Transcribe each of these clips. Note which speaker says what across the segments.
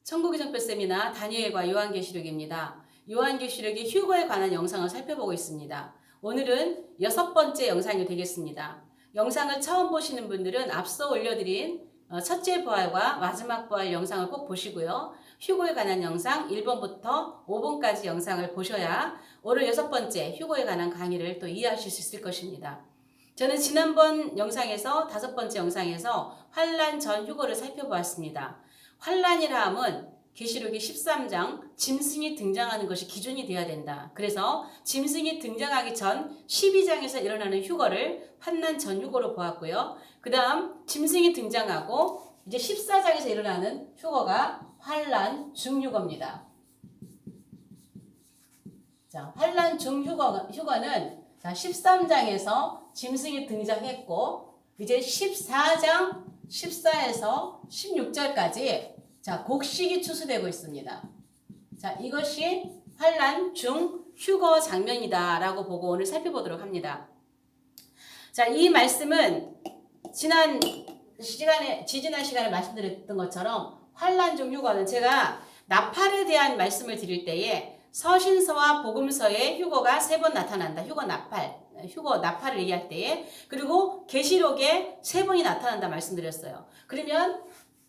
Speaker 1: 천국의 정표 세미나 다니엘과 요한계시록입니다. 요한계시록의 휴거에 관한 영상을 살펴보고 있습니다. 오늘은 6번째 영상이 되겠습니다. 영상을 처음 보시는 분들은 앞서 올려드린 첫째 부활과 마지막 부활 영상을 꼭 보시고요. 휴거에 관한 영상 1번부터 5번까지 영상을 보셔야 오늘 6번째 휴거에 관한 강의를 또 이해하실 수 있을 것입니다. 저는 지난번 영상에서 5번째 영상에서 환란 전 휴거를 살펴보았습니다. 환란이라 함은 계시록의 13장 짐승이 등장하는 것이 기준이 되어야 된다. 그래서 짐승이 등장하기 전 12장에서 일어나는 휴거를 환란 전 휴거로 보았고요. 그 다음 짐승이 등장하고 이제 14장에서 일어나는 휴거가 환란 중휴거입니다. 자, 환란 중휴거는 13장에서 짐승이 등장했고 이제 14장 14에서 16절까지 곡식이 추수되고 있습니다. 자, 이것이 환란 중 휴거 장면이다 라고 보고 오늘 살펴보도록 합니다. 자, 이 말씀은 지난 시간에 말씀드렸던 것처럼 환란 중 휴거는 제가 나팔에 대한 말씀을 드릴 때에 서신서와 복음서에 휴거가 3번 나타난다. 휴거 나팔을 얘기할 때에, 그리고 계시록에 3번이 나타난다 말씀드렸어요. 그러면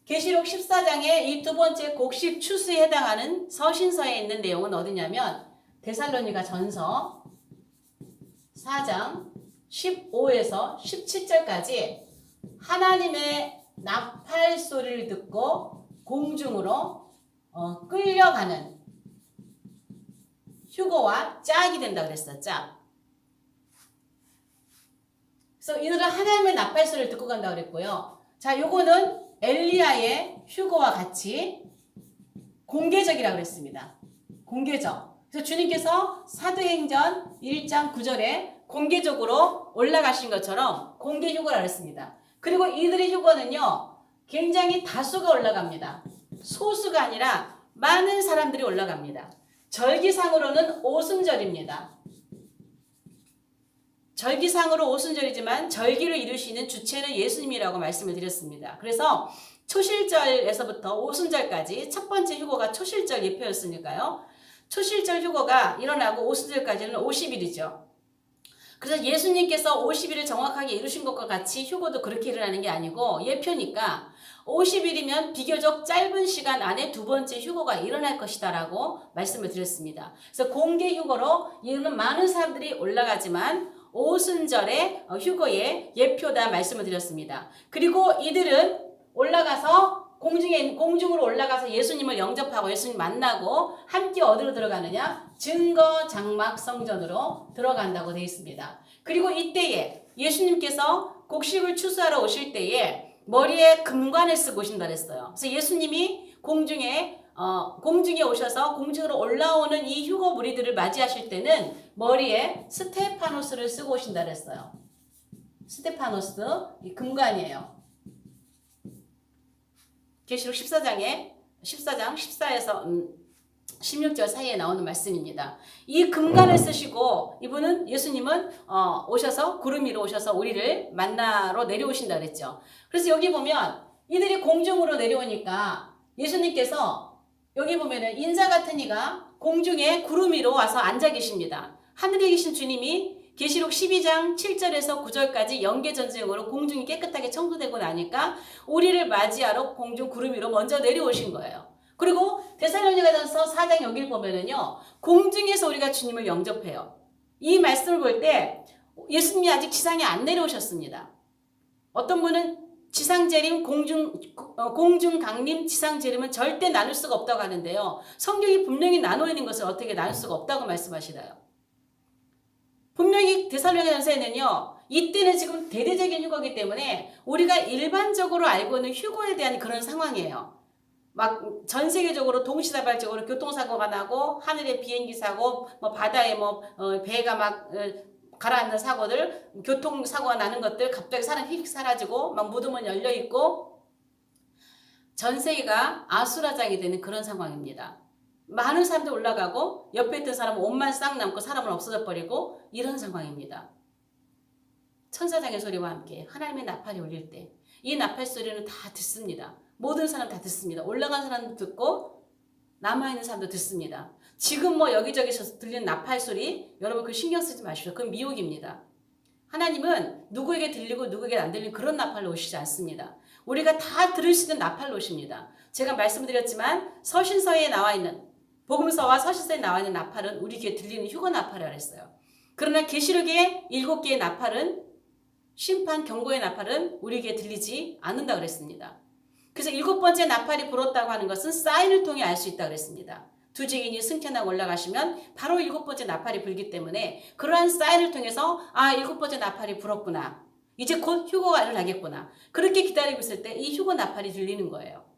Speaker 1: 계시록 14장에 이 두 번째 곡식 추수에 해당하는 서신서에 있는 내용은 어디냐면 데살로니가 전서 4장 15에서 17절까지 하나님의 나팔 소리를 듣고 공중으로 끌려가는 휴거와 짝이 된다 그랬어. 짝. 그래서 이들은 하나님의 나팔 소리를 듣고 간다 그랬고요. 자, 요거는 엘리야의 휴거와 같이 공개적이라고 그랬습니다. 공개적. 그래서 주님께서 사도행전 1장 9절에 공개적으로 올라가신 것처럼 공개 휴거라고 했습니다. 그리고 이들의 휴거는요, 굉장히 다수가 올라갑니다. 소수가 아니라 많은 사람들이 올라갑니다. 절기상으로는 오순절입니다. 절기상으로 오순절이지만 절기를 이루시는 주체는 예수님이라고 말씀을 드렸습니다. 그래서 초실절에서부터 오순절까지 첫 번째 휴거가 초실절 예표였으니까요. 초실절 휴거가 일어나고 오순절까지는 50일이죠. 그래서 예수님께서 50일을 정확하게 이루신 것과 같이 휴거도 그렇게 일어나는 게 아니고 예표니까 50일이면 비교적 짧은 시간 안에 두 번째 휴거가 일어날 것이다 라고 말씀을 드렸습니다. 그래서 공개 휴거로 이는 많은 사람들이 올라가지만 오순절의 휴거의 예표다 말씀을 드렸습니다. 그리고 이들은 올라가서 공중으로 올라가서 예수님을 영접하고 예수님 만나고 함께 어디로 들어가느냐? 증거 장막 성전으로 들어간다고 되어 있습니다. 그리고 이때에 예수님께서 곡식을 추수하러 오실 때에 머리에 금관을 쓰고 오신다 그랬어요. 그래서 예수님이 공중에 오셔서 공중으로 올라오는 이 휴거 무리들을 맞이하실 때는 머리에 스테파노스를 쓰고 오신다 그랬어요. 스테파노스, 이 금관이에요. 계시록 14장 14에서 16절 사이에 나오는 말씀입니다. 이 금관을 쓰시고 이분은 예수님은 오셔서 구름 위로 오셔서 우리를 만나러 내려오신다 그랬죠. 그래서 여기 보면 이들이 공중으로 내려오니까 예수님께서 여기 보면은 인자 같은 이가 공중에 구름 위로 와서 앉아 계십니다. 하늘에 계신 주님이 계시록 12장 7절에서 9절까지 영계전쟁으로 공중이 깨끗하게 청소되고 나니까 우리를 맞이하러 공중 구름 위로 먼저 내려오신 거예요. 그리고 데살로니가전서 4장 여기를 보면은요, 공중에서 우리가 주님을 영접해요. 이 말씀을 볼 때 예수님이 아직 지상에 안 내려오셨습니다. 어떤 분은 지상재림, 공중강림, 지상재림은 절대 나눌 수가 없다고 하는데요. 성경이 분명히 나눠 있는 것을 어떻게 나눌 수가 없다고 말씀하시나요? 분명히 데살로니가전서에는요, 이때는 지금 대대적인 휴거이기 때문에 우리가 일반적으로 알고 있는 휴거에 대한 그런 상황이에요. 막 전 세계적으로 동시다발적으로 교통사고가 나고 하늘에 비행기 사고, 바다에 배가 막 가라앉는 사고들, 교통사고가 나는 것들, 갑자기 사람 휙 사라지고 막 무덤은 열려 있고 전 세계가 아수라장이 되는 그런 상황입니다. 많은 사람들이 올라가고 옆에 있던 사람은 옷만 싹 남고 사람은 없어져 버리고 이런 상황입니다. 천사장의 소리와 함께 하나님의 나팔이 울릴 때 이 나팔 소리는 다 듣습니다. 모든 사람 다 듣습니다. 올라간 사람도 듣고 남아있는 사람도 듣습니다. 지금 뭐 여기저기서 들리는 나팔 소리 여러분 그 신경 쓰지 마십시오. 그건 미혹입니다. 하나님은 누구에게 들리고 누구에게 안 들리는 그런 나팔로 오시지 않습니다. 우리가 다 들을 수 있는 나팔로 오십니다. 제가 말씀드렸지만 서신서에 나와 있는 복음서와 서신서에 나와 있는 나팔은 우리 귀에 들리는 휴거 나팔이라고 했어요. 그러나 계시록의 7개의 나팔은 심판 경고의 나팔은 우리 귀에 들리지 않는다고 그랬습니다. 그래서 7번째 나팔이 불었다고 하는 것은 사인을 통해 알 수 있다고 그랬습니다. 두 증인이 승천하고 올라가시면 바로 7번째 나팔이 불기 때문에 그러한 사인을 통해서 7번째 나팔이 불었구나. 이제 곧 휴거가 일어나겠구나. 그렇게 기다리고 있을 때 이 휴거 나팔이 들리는 거예요.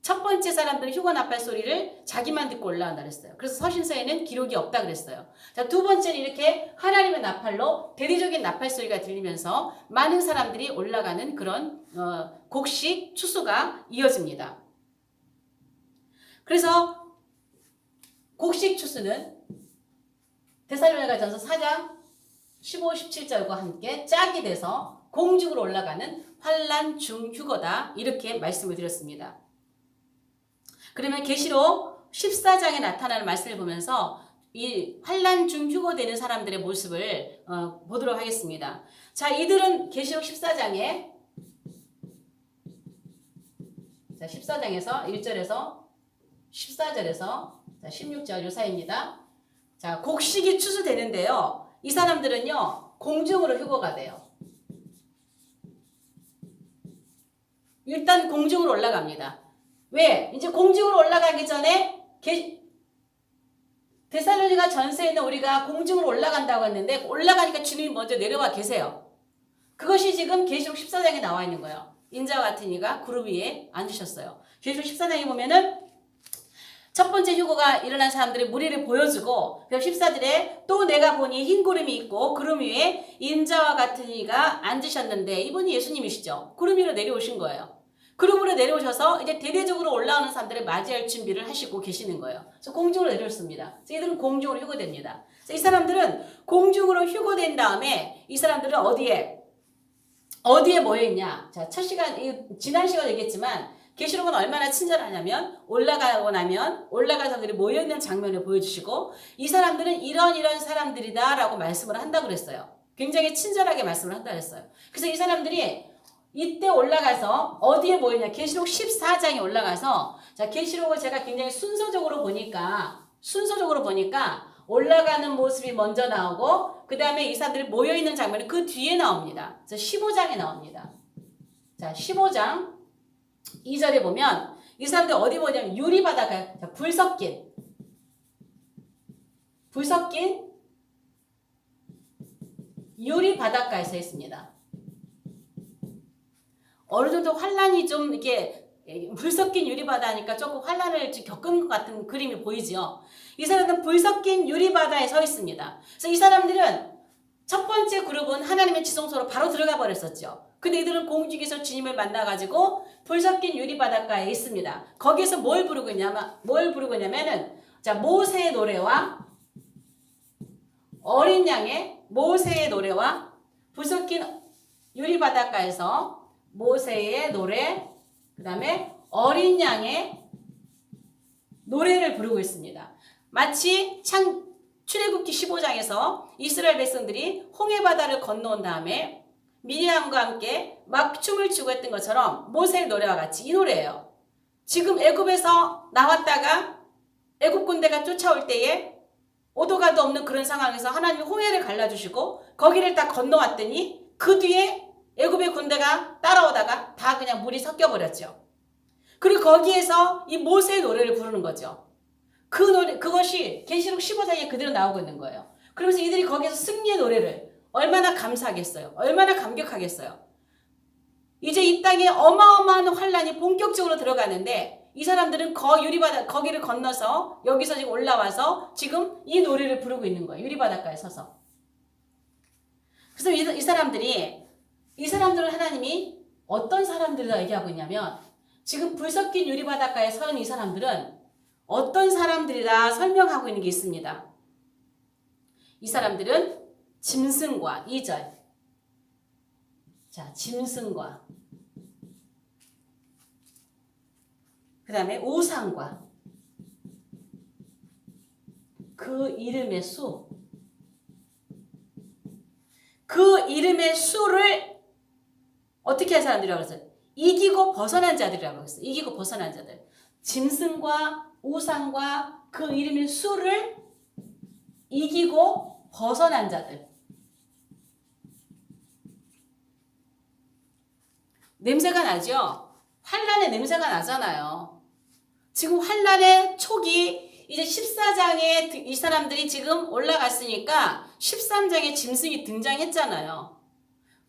Speaker 1: 첫 번째 사람들은 휴거 나팔 소리를 자기만 듣고 올라간다 그랬어요. 그래서 서신서에는 기록이 없다 그랬어요. 자, 두 번째는 이렇게 하나님의 나팔로 대대적인 나팔 소리가 들리면서 많은 사람들이 올라가는 그런 곡식 추수가 이어집니다. 그래서 곡식 추수는 데살로니가전서 4장 15, 17절과 함께 짝이 돼서 공중으로 올라가는 환난 중휴거다 이렇게 말씀을 드렸습니다. 그러면 계시록 14장에 나타나는 말씀을 보면서 이 환난 중 휴거되는 사람들의 모습을 보도록 하겠습니다. 자, 이들은 계시록 14장에 14장에서 1절에서 14절에서 16절 요 사이입니다. 자, 곡식이 추수되는데요. 이 사람들은요. 공중으로 휴거가 돼요. 일단 공중으로 올라갑니다. 왜? 이제 공중으로 올라가기 전에 데살로니가 전서에는 우리가 공중으로 올라간다고 했는데 올라가니까 주님이 먼저 내려와 계세요. 그것이 지금 계시록 14장에 나와 있는 거예요. 인자와 같은 이가 구름 위에 앉으셨어요. 계시록 14장에 보면은 첫 번째 휴거가 일어난 사람들의 무리를 보여주고 14절에 또 내가 보니 흰 구름이 있고 구름 위에 인자와 같은 이가 앉으셨는데 이분이 예수님이시죠. 구름 위로 내려오신 거예요. 구름으로 내려오셔서 이제 대대적으로 올라오는 사람들을 맞이할 준비를 하시고 계시는 거예요. 그래서 공중으로 내려왔습니다. 그래서 이들은 공중으로 휴거됩니다. 그래서 이 사람들은 공중으로 휴거된 다음에 이 사람들은 어디에 모여 있냐? 자, 첫 시간 지난 시간에 얘기했지만 계시록은 얼마나 친절하냐면 올라가고 나면 올라간 사람들이 모여 있는 장면을 보여주시고 이 사람들은 이런 사람들이다라고 말씀을 한다고 그랬어요. 굉장히 친절하게 말씀을 한다고 했어요. 그래서 이 사람들이 이때 올라가서 어디에 모이냐? 계시록 14장에 올라가서 자, 계시록을 제가 굉장히 순서적으로 보니까 올라가는 모습이 먼저 나오고 그 다음에 이 사람들이 모여 있는 장면이 그 뒤에 나옵니다. 그래서 15장에 나옵니다. 자, 15장 2절에 보면 이 사람들이 어디 보냐면 유리바다가 불 섞인 유리바닷가에 서 있습니다. 어느 정도 환란이 좀 이렇게 불 섞인 유리바다니까 조금 환란을 겪은 것 같은 그림이 보이죠. 이 사람들은 불 섞인 유리바다에 서 있습니다. 그래서 이 사람들은 첫 번째 그룹은 하나님의 지성소로 바로 들어가 버렸었죠. 근데 이들은 공중에서 주님을 만나가지고 불 섞인 유리바닷가에 있습니다. 거기서 뭘 부르고 있냐면은 자, 모세의 노래와 어린 양의 모세의 노래와 불 섞인 유리바닷가에서 모세의 노래, 그 다음에 어린 양의 노래를 부르고 있습니다. 마치 출애굽기 15장에서 이스라엘 백성들이 홍해바다를 건너온 다음에 미리암과 함께 막 춤을 추고 했던 것처럼 모세의 노래와 같이 이 노래예요. 지금 애굽에서 나왔다가 애굽 군대가 쫓아올 때에 오도 가도 없는 그런 상황에서 하나님이 홍해를 갈라주시고 거기를 딱 건너왔더니 그 뒤에 애굽의 군대가 따라오다가 다 그냥 물이 섞여버렸죠. 그리고 거기에서 이 모세의 노래를 부르는 거죠. 그 노래, 그것이 계시록 15장에 그대로 나오고 있는 거예요. 그러면서 이들이 거기에서 승리의 노래를 얼마나 감사하겠어요. 얼마나 감격하겠어요. 이제 이 땅에 어마어마한 환란이 본격적으로 들어가는데 이 사람들은 거기를 건너서 여기서 지금 올라와서 지금 이 노래를 부르고 있는 거예요. 유리바닷가에 서서. 그래서 이 사람들은 하나님이 어떤 사람들이라 얘기하고 있냐면 지금 불 섞인 유리바닷가에 서 있는 이 사람들은 어떤 사람들이라 설명하고 있는 게 있습니다. 이 사람들은 짐승과 2절. 자, 짐승과 그 다음에 우상과 그 이름의 수. 그 이름의 수를 어떻게 한 사람들이라고 했어요? 이기고 벗어난 자들이라고 했어요. 이기고 벗어난 자들. 짐승과 우상과 그 이름의 수를 이기고 벗어난 자들. 냄새가 나죠? 환란의 냄새가 나잖아요. 지금 환란의 촉이 이제 14장에 이 사람들이 지금 올라갔으니까 13장에 짐승이 등장했잖아요.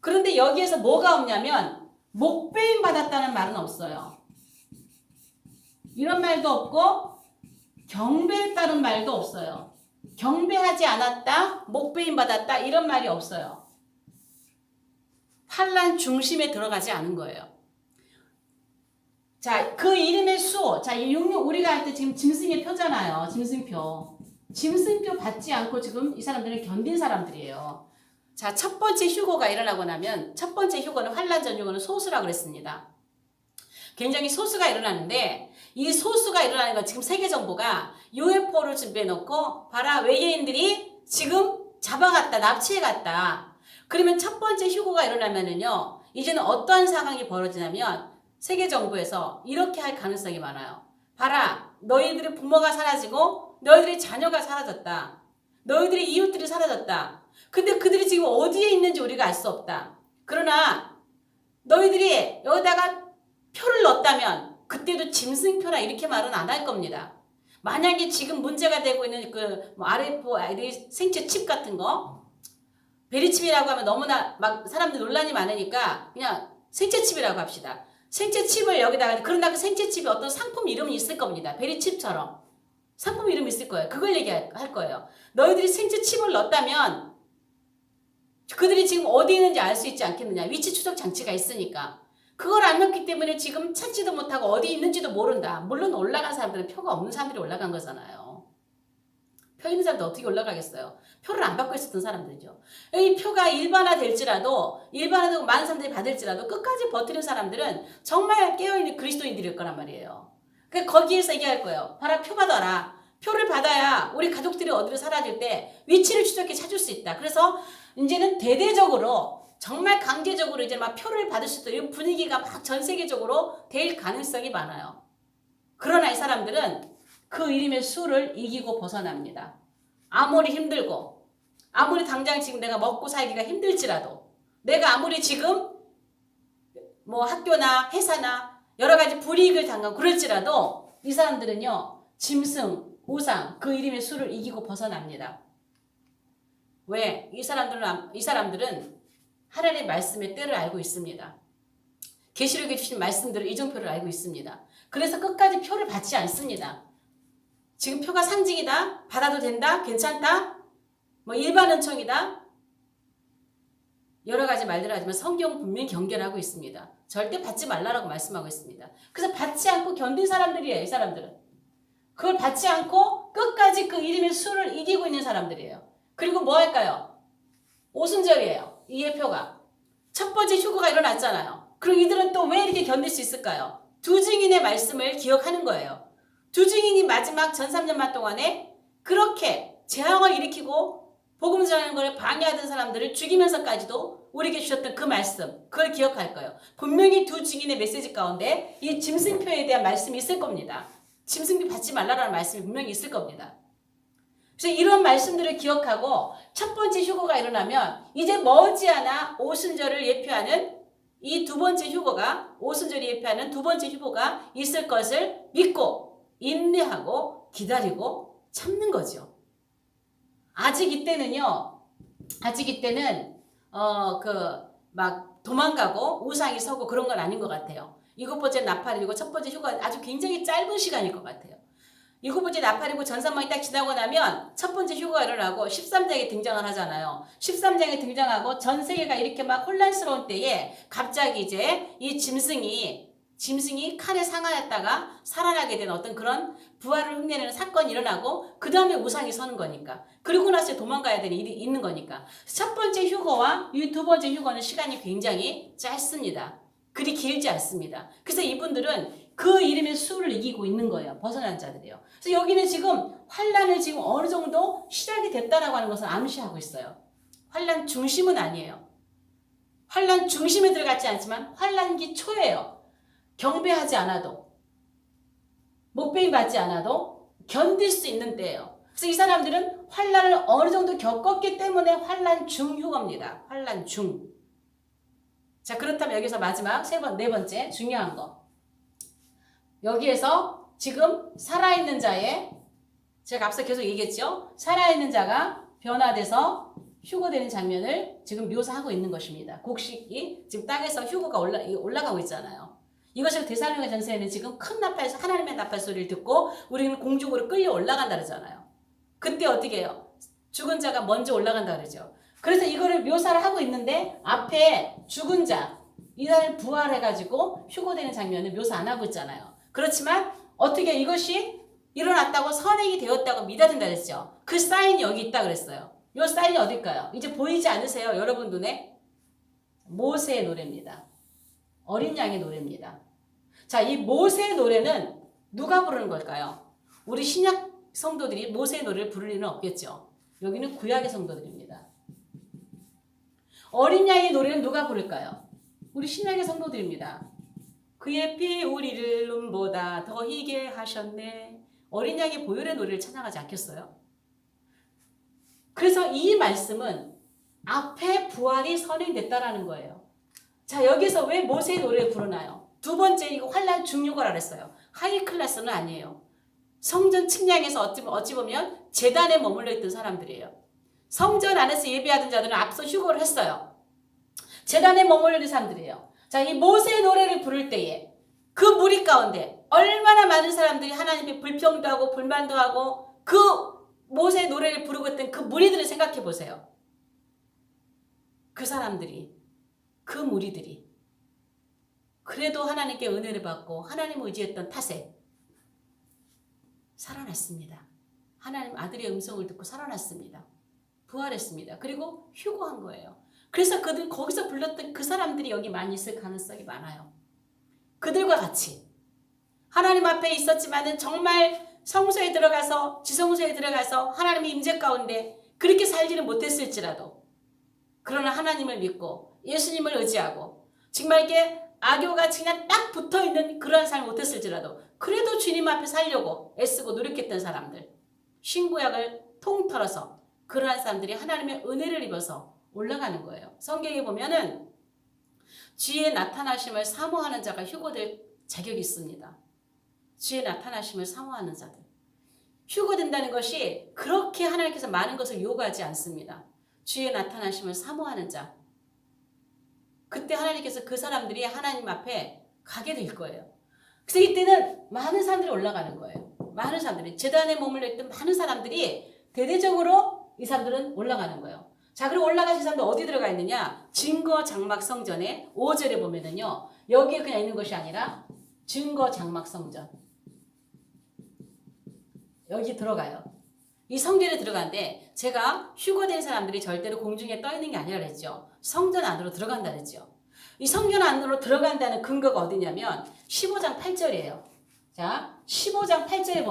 Speaker 1: 그런데 여기에서 뭐가 없냐면 목배임 받았다는 말은 없어요. 이런 말도 없고 경배했다는 말도 없어요. 경배하지 않았다, 목배임 받았다 이런 말이 없어요. 환란 중심에 들어가지 않은 거예요. 자, 그 이름의 수. 자, 우리가 할 때 지금 짐승의 표잖아요. 짐승표. 짐승표 받지 않고 지금 이 사람들은 견딘 사람들이에요. 자, 첫 번째 휴거가 일어나고 나면 첫 번째 휴거는 환란 전 휴거는 소수라고 그랬습니다. 굉장히 소수가 일어나는데 이 소수가 일어나는 건 지금 세계 정부가 UFO를 준비해 놓고 봐라 외계인들이 지금 잡아갔다 납치해갔다. 그러면 첫 번째 휴거가 일어나면은요 이제는 어떠한 상황이 벌어지냐면 세계 정부에서 이렇게 할 가능성이 많아요. 봐라 너희들의 부모가 사라지고 너희들의 자녀가 사라졌다. 너희들의 이웃들이 사라졌다. 근데 그들이 지금 어디에 있는지 우리가 알 수 없다. 그러나 너희들이 여기다가 표를 넣었다면 그때도 짐승표라 이렇게 말은 안 할 겁니다. 만약에 지금 문제가 되고 있는 그 RFID 생체 칩 같은 거 베리칩이라고 하면 너무나 막 사람들 논란이 많으니까 그냥 생체 칩이라고 합시다. 생체 칩을 여기다가 그러나 그 생체 칩이 어떤 상품 이름이 있을 겁니다. 베리칩처럼 상품 이름이 있을 거예요. 그걸 얘기할 거예요. 너희들이 생체 칩을 넣었다면 그들이 지금 어디 있는지 알 수 있지 않겠느냐. 위치 추적 장치가 있으니까. 그걸 안 넣기 때문에 지금 찾지도 못하고 어디 있는지도 모른다. 물론 올라간 사람들은 표가 없는 사람들이 올라간 거잖아요. 표 있는 사람도 어떻게 올라가겠어요. 표를 안 받고 있었던 사람들이죠. 이 표가 일반화되고 많은 사람들이 받을지라도 끝까지 버티는 사람들은 정말 깨어있는 그리스도인들일 거란 말이에요. 그러니까 거기에서 얘기할 거예요. 봐라 표 받아라. 표를 받아야 우리 가족들이 어디로 사라질 때 위치를 추적해 찾을 수 있다. 그래서 이제는 대대적으로 정말 강제적으로 이제 막 표를 받을 수도 있는 분위기가 막 전 세계적으로 될 가능성이 많아요. 그러나 이 사람들은 그 이름의 수를 이기고 벗어납니다. 아무리 힘들고 아무리 당장 지금 내가 먹고 살기가 힘들지라도 내가 아무리 지금 뭐 학교나 회사나 여러 가지 불이익을 당하고 그럴지라도 이 사람들은요 짐승, 우상 그 이름의 수를 이기고 벗어납니다. 왜? 이 사람들은 하나님의 말씀의 때를 알고 있습니다. 계시록에 주신 말씀들을 이정표를 알고 있습니다. 그래서 끝까지 표를 받지 않습니다. 지금 표가 상징이다? 받아도 된다? 괜찮다? 뭐 일반 은총이다? 여러 가지 말들을 하지만 성경 분명히 경계하고 있습니다. 절대 받지 말라라고 말씀하고 있습니다. 그래서 받지 않고 견딘 사람들이에요. 이 사람들은. 그걸 받지 않고 끝까지 그 이름의 수를 이기고 있는 사람들이에요. 그리고 뭐 할까요? 오순절이에요. 이 예표가. 첫 번째 휴거가 일어났잖아요. 그럼 이들은 또 왜 이렇게 견딜 수 있을까요? 두 증인의 말씀을 기억하는 거예요. 두 증인이 마지막 전 3년만 동안에 그렇게 재앙을 일으키고 복음 전하는 것을 방해하던 사람들을 죽이면서까지도 우리에게 주셨던 그 말씀, 그걸 기억할 거예요. 분명히 두 증인의 메시지 가운데 이 짐승표에 대한 말씀이 있을 겁니다. 짐승표 받지 말라라는 말씀이 분명히 있을 겁니다. 그래서 이런 말씀들을 기억하고 첫 번째 휴거가 일어나면 이제 머지않아 오순절을 예표하는 이 두 번째 휴거가 오순절이 예표하는 두 번째 휴거가 있을 것을 믿고 인내하고 기다리고 참는 거죠. 아직 이때는 막 도망가고 우상이 서고 그런 건 아닌 것 같아요. 7번째 나팔이고 첫 번째 휴가 아주 굉장히 짧은 시간일 것 같아요. 7번째 나팔이고 전산망이 딱 지나고 나면 첫 번째 휴가가 일어나고 13장에 등장을 하잖아요. 13장에 등장하고 전 세계가 이렇게 막 혼란스러운 때에 갑자기 이제 이 짐승이 칼에 상하였다가 살아나게 되는 어떤 그런 부활을 흉내내는 사건이 일어나고 그 다음에 우상이 서는 거니까. 그리고 나서 도망가야 되는 일이 있는 거니까. 첫 번째 휴거와 이 두 번째 휴거는 시간이 굉장히 짧습니다. 그리 길지 않습니다. 그래서 이분들은 그 이름의 수를 이기고 있는 거예요. 벗어난 자들이요. 그래서 여기는 지금 환란을 지금 어느 정도 시작이 됐다라고 하는 것을 암시하고 있어요. 환란 중심은 아니에요. 환란 중심에 들어갔지 않지만 환란기 초예요. 경배하지 않아도, 목베임 받지 않아도 견딜 수 있는 때예요. 그래서 이 사람들은 환란을 어느 정도 겪었기 때문에 환란 중휴거입니다. 환란 중. 자, 그렇다면 여기서 마지막 네 번째 중요한 거. 여기에서 지금 살아있는 자의, 제가 앞서 계속 얘기했죠. 살아있는 자가 변화돼서 휴거되는 장면을 지금 묘사하고 있는 것입니다. 곡식이 지금 땅에서 휴거가 올라가고 있잖아요. 이것을 데살로니가 전서에는 지금 큰 나팔, 하나님의 나팔 소리를 듣고 우리는 공중으로 끌려 올라간다 그러잖아요. 그때 어떻게 해요? 죽은 자가 먼저 올라간다 그러죠. 그래서 이거를 묘사를 하고 있는데 앞에 죽은 자, 이 사람이 부활해가지고 휴거되는 장면을 묘사 안 하고 있잖아요. 그렇지만 어떻게 이것이 일어났다고 선행이 되었다고 믿어야 된다 그랬죠. 그 사인이 여기 있다 그랬어요. 이 사인이 어딜까요? 이제 보이지 않으세요? 여러분 눈에? 모세의 노래입니다. 어린 양의 노래입니다. 자, 이 모세의 노래는 누가 부르는 걸까요? 우리 신약 성도들이 모세의 노래를 부를 일은 없겠죠. 여기는 구약의 성도들입니다. 어린 양의 노래는 누가 부를까요? 우리 신약의 성도들입니다. 그의 피 우리를 눈보다 더 희게 하셨네. 어린 양의 보혈의 노래를 찬양하지 않겠어요? 그래서 이 말씀은 앞에 부활이 선행됐다라는 거예요. 자, 여기서 왜 모세의 노래를 부르나요? 두 번째, 이거 환란 중유거라 그랬어요. 하이 클래스는 아니에요. 성전 측량에서 어찌 보면 제단에 머물러 있던 사람들이에요. 성전 안에서 예배하던 자들은 앞서 휴거를 했어요. 제단에 머물러 있는 사람들이에요. 자, 이 모세의 노래를 부를 때에 그 무리 가운데 얼마나 많은 사람들이 하나님께 불평도 하고 불만도 하고 그 모세의 노래를 부르고 있던 그 무리들을 생각해 보세요. 그 사람들이, 그 무리들이 그래도 하나님께 은혜를 받고 하나님 의지했던 탓에 살아났습니다. 하나님 아들의 음성을 듣고 살아났습니다. 부활했습니다. 그리고 휴거한 거예요. 그래서 그들 거기서 불렀던 그 사람들이 여기 많이 있을 가능성이 많아요. 그들과 같이 하나님 앞에 있었지만은 정말 성소에 들어가서 지성소에 들어가서 하나님의 임재 가운데 그렇게 살지는 못했을지라도 그러나 하나님을 믿고 예수님을 의지하고 정말 이게 악교가 그냥 딱 붙어있는 그런 삶을 못했을지라도 그래도 주님 앞에 살려고 애쓰고 노력했던 사람들, 신구약을 통틀어서 그러한 사람들이 하나님의 은혜를 입어서 올라가는 거예요. 성경에 보면은 주의 나타나심을 사모하는 자가 휴거될 자격이 있습니다. 주의 나타나심을 사모하는 자들. 휴거된다는 것이 그렇게 하나님께서 많은 것을 요구하지 않습니다. 주의 나타나심을 사모하는 자. 그때 하나님께서 그 사람들이 하나님 앞에 가게 될 거예요. 그래서 이때는 많은 사람들이 올라가는 거예요. 많은 사람들이, 제단에 머물러 있던 많은 사람들이 대대적으로 이 사람들은 올라가는 거예요. 자, 그리고 올라가신 사람들 어디 들어가 있느냐? 증거 장막 성전에 5절에 보면은요, 여기에 그냥 있는 것이 아니라 증거 장막 성전. 여기 들어가요. 이 성전에 들어가는데 제가 휴거된 사람들이 절대로 공중에 떠 있는 게 아니라 그랬죠. 성전 안으로 들어간다 그랬죠. 이 성전 안으로 들어간다는 근거가 어디냐면 15장 8절이에요. 자, 15장 8절에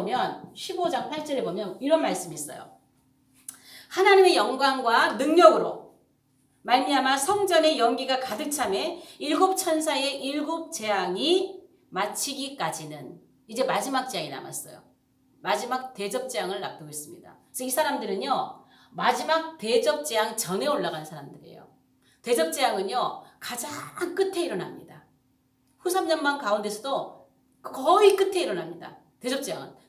Speaker 1: 보면 이런 말씀이 있어요. 하나님의 영광과 능력으로 말미암아 성전의 연기가 가득 차매 7 천사의 7 재앙이 마치기까지는 이제 마지막 재앙이 남았어요. 마지막 대접재앙을 앞두고 있습니다. 그래서 이 사람들은요, 마지막 대접재앙 전에 올라간 사람들이에요. 대접재앙은요, 가장 끝에 일어납니다. 후 3년만 가운데서도 거의 끝에 일어납니다.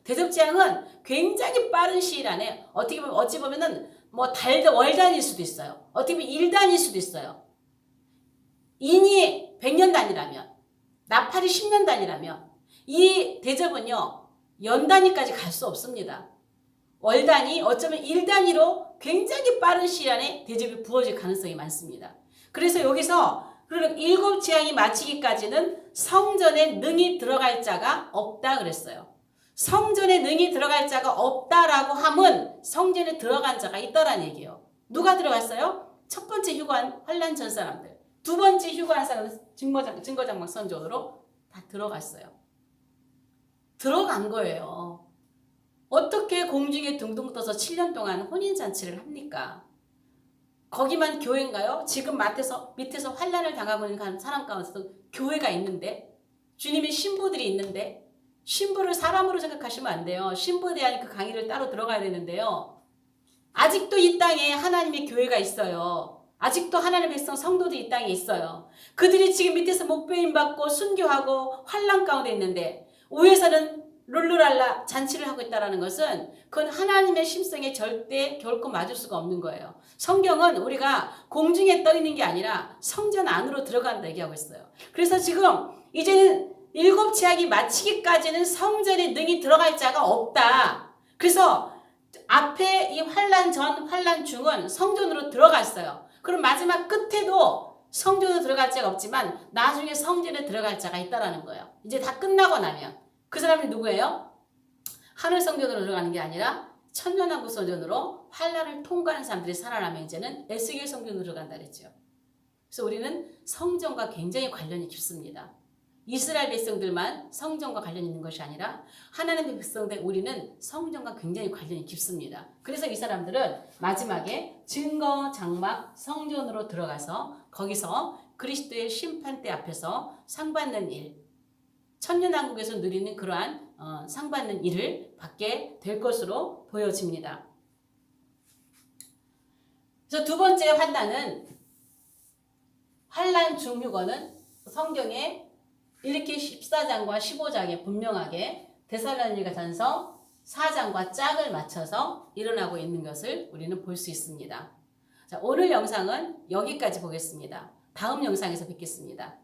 Speaker 1: 대접재앙은 굉장히 빠른 시일 안에 어찌 보면은 뭐 월 단위일 수도 있어요. 어떻게 보면 일 단위일 수도 있어요. 인이 100년 단위라면, 나팔이 10년 단위라면 이 대접은요, 연 단위까지 갈 수 없습니다. 월 단위, 어쩌면 일 단위로 굉장히 빠른 시일 안에 대접이 부어질 가능성이 많습니다. 그래서 여기서 7 재앙이 마치기까지는 성전에 능히 들어갈 자가 없다 그랬어요. 성전에 능히 들어갈 자가 없다라고 함은 성전에 들어간 자가 있다라는 얘기예요. 누가 들어갔어요? 첫 번째 휴거한 환란 전 사람들, 두 번째 휴거한 사람은 증거장막 성전으로 다 들어갔어요. 들어간 거예요. 어떻게 공중에 둥둥 떠서 7년 동안 혼인잔치를 합니까? 거기만 교회인가요? 지금 밑에서 환난을 당하고 있는 사람 가운데서 교회가 있는데, 주님의 신부들이 있는데, 신부를 사람으로 생각하시면 안 돼요. 신부에 대한 그 강의를 따로 들어가야 되는데요. 아직도 이 땅에 하나님의 교회가 있어요. 아직도 하나님의 백성 성도들이 이 땅에 있어요. 그들이 지금 밑에서 목배임 받고 순교하고 환난 가운데 있는데, 위에서는 룰루랄라 잔치를 하고 있다는 것은 그건 하나님의 심성에 절대 결코 맞을 수가 없는 거예요. 성경은 우리가 공중에 떠 있는 게 아니라 성전 안으로 들어간다 얘기하고 있어요. 그래서 지금 이제는 7 제약이 마치기까지는 성전에 능히 들어갈 자가 없다. 그래서 앞에 이 환난 전, 환난 중은 성전으로 들어갔어요. 그럼 마지막 끝에도 성전으로 들어갈 자가 없지만 나중에 성전에 들어갈 자가 있다라는 거예요. 이제 다 끝나고 나면. 그 사람이 누구예요? 하늘 성전으로 들어가는 게 아니라 천년왕국 성전으로 환난을 통과하는 사람들이 살아나면 이제는 에스겔 성전으로 들어간다 그랬죠. 그래서 우리는 성전과 굉장히 관련이 깊습니다. 이스라엘 백성들만 성전과 관련이 있는 것이 아니라 하나님의 백성들 우리는 성전과 굉장히 관련이 깊습니다. 그래서 이 사람들은 마지막에 증거 장막 성전으로 들어가서 거기서 그리스도의 심판대 앞에서 상받는 일, 천년왕국에서 누리는 그러한 상받는 일을 받게 될 것으로 보여집니다. 그래서 두 번째 환난은 환난 중휴거는 성경에 이렇게 14장과 15장에 분명하게 데살로니가전서 4장과 짝을 맞춰서 일어나고 있는 것을 우리는 볼 수 있습니다. 자, 오늘 영상은 여기까지 보겠습니다. 다음 영상에서 뵙겠습니다.